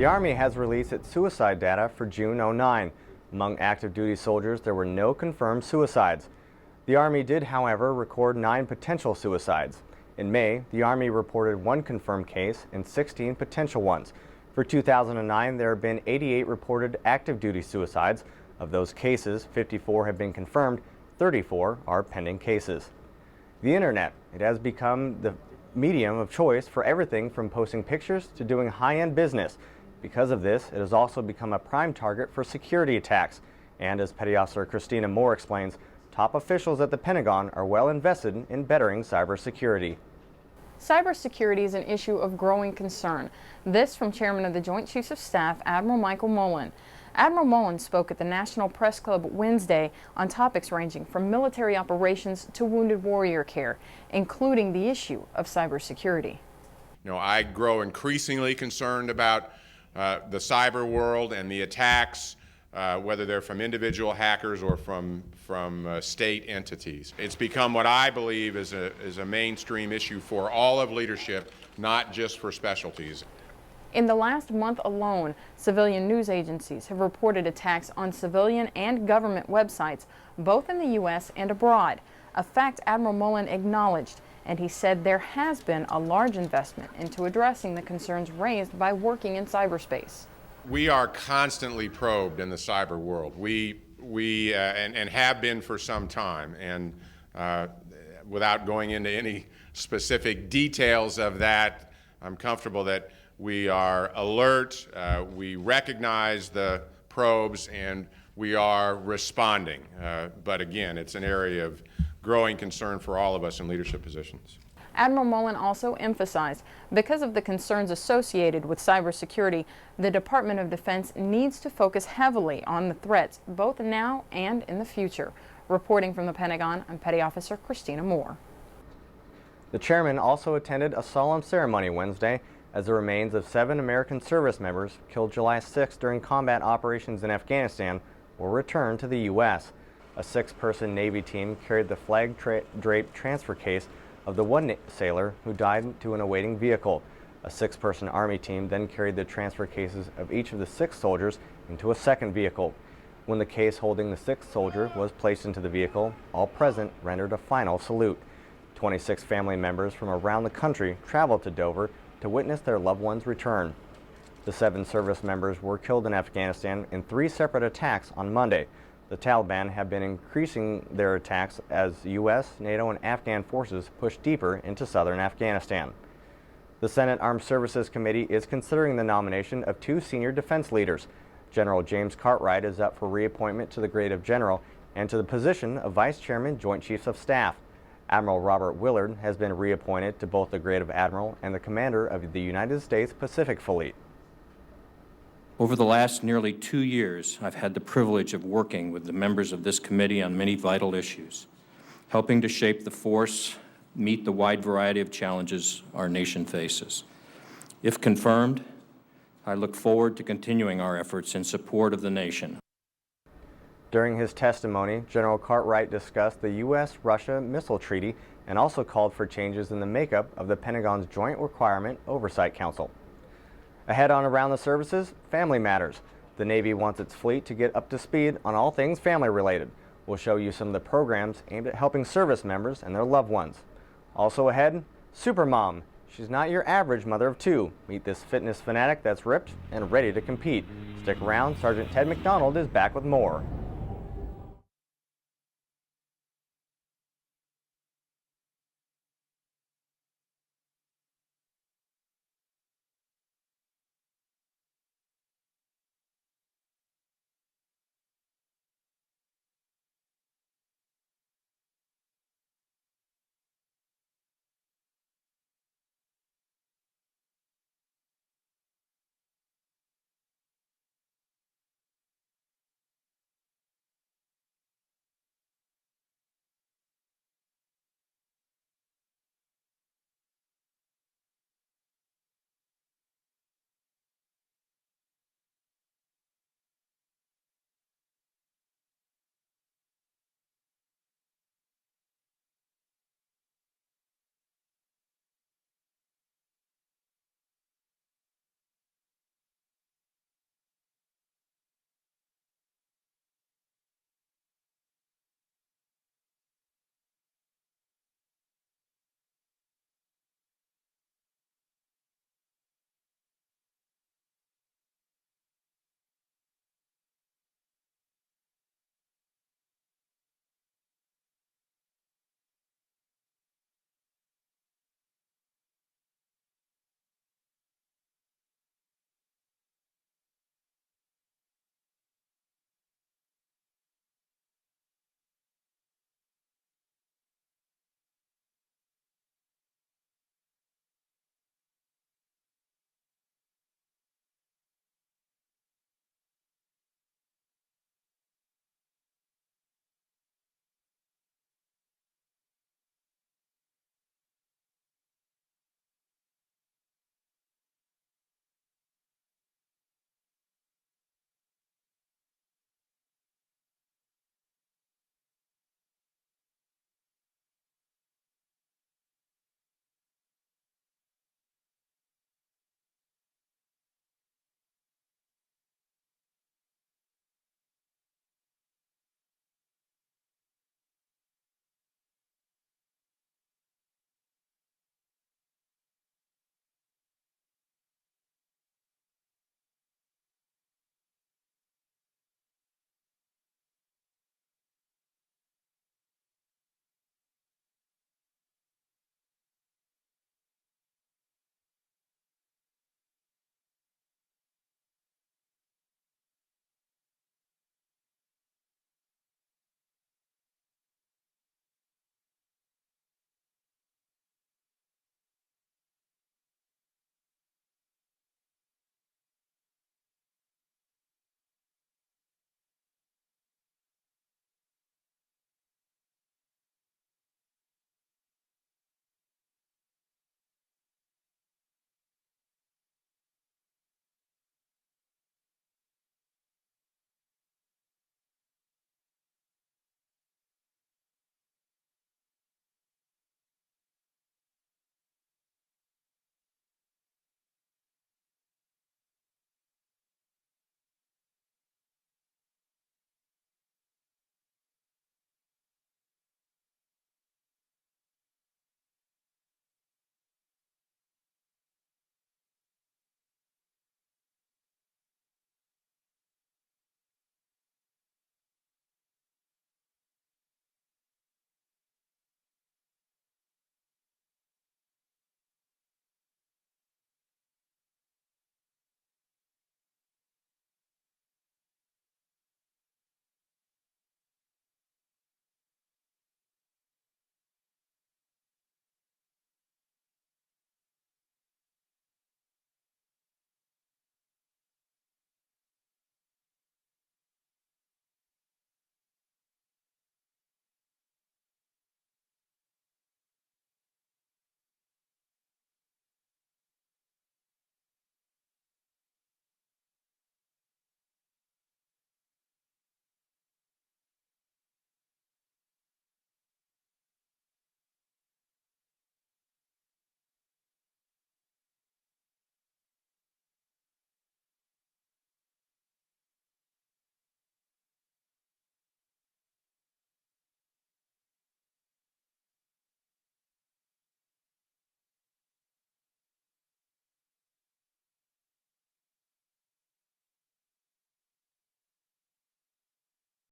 The Army has released its suicide data for June '09. Among active duty soldiers, there were no confirmed suicides. The Army did, however, record 9 potential suicides. In May, the Army reported 1 confirmed case and 16 potential ones. For 2009, there have been 88 reported active duty suicides. Of those cases, 54 have been confirmed, 34 are pending cases. The Internet, it has become the medium of choice for everything from posting pictures to doing high-end business. Because of this, it has also become a prime target for security attacks. And as Petty Officer Christina Moore explains, top officials at the Pentagon are well invested in bettering cybersecurity. Cybersecurity is an issue of growing concern. This from Chairman of the Joint Chiefs of Staff, Admiral Michael Mullen. Admiral Mullen spoke at the National Press Club Wednesday on topics ranging from military operations to wounded warrior care, including the issue of cybersecurity. You know, I grow increasingly concerned about the cyber world and the attacks, whether they're from individual hackers or from state entities. It's become what I believe is a mainstream issue for all of leadership, not just for specialties. In the last month alone, civilian news agencies have reported attacks on civilian and government websites, both in the U.S. and abroad, a fact Admiral Mullen acknowledged, and he said there has been a large investment into addressing the concerns raised by working in cyberspace. We are constantly probed in the cyber world. We have been for some time, and without going into any specific details of that, I'm comfortable that we are alert, we recognize the probes, and we are responding. But again, it's an area of growing concern for all of us in leadership positions. Admiral Mullen also emphasized, because of the concerns associated with cybersecurity, the Department of Defense needs to focus heavily on the threats both now and in the future. Reporting from the Pentagon, I'm Petty Officer Christina Moore. The chairman also attended a solemn ceremony Wednesday as the remains of 7 American service members killed July 6 during combat operations in Afghanistan were returned to the U.S. A 6-person Navy team carried the flag-draped transfer case of the one sailor who died to an awaiting vehicle. A 6-person Army team then carried the transfer cases of each of the 6 soldiers into a second vehicle. When the case holding the 6th soldier was placed into the vehicle, all present rendered a final salute. 26 family members from around the country traveled to Dover to witness their loved ones return. The 7 service members were killed in Afghanistan in 3 separate attacks on Monday. The Taliban have been increasing their attacks as U.S., NATO, and Afghan forces push deeper into southern Afghanistan. The Senate Armed Services Committee is considering the nomination of 2 senior defense leaders. General James Cartwright is up for reappointment to the grade of general and to the position of Vice Chairman, Joint Chiefs of Staff. Admiral Robert Willard has been reappointed to both the grade of Admiral and the commander of the United States Pacific Fleet. Over the last nearly 2 years, I've had the privilege of working with the members of this committee on many vital issues, helping to shape the force, meet the wide variety of challenges our nation faces. If confirmed, I look forward to continuing our efforts in support of the nation. During his testimony, General Cartwright discussed the U.S.-Russia missile treaty and also called for changes in the makeup of the Pentagon's Joint Requirement Oversight Council. Ahead on Around the Services, family matters. The Navy wants its fleet to get up to speed on all things family-related. We'll show you some of the programs aimed at helping service members and their loved ones. Also ahead, Supermom. She's not your average mother of 2. Meet this fitness fanatic that's ripped and ready to compete. Stick around, Sergeant Ted McDonald is back with more.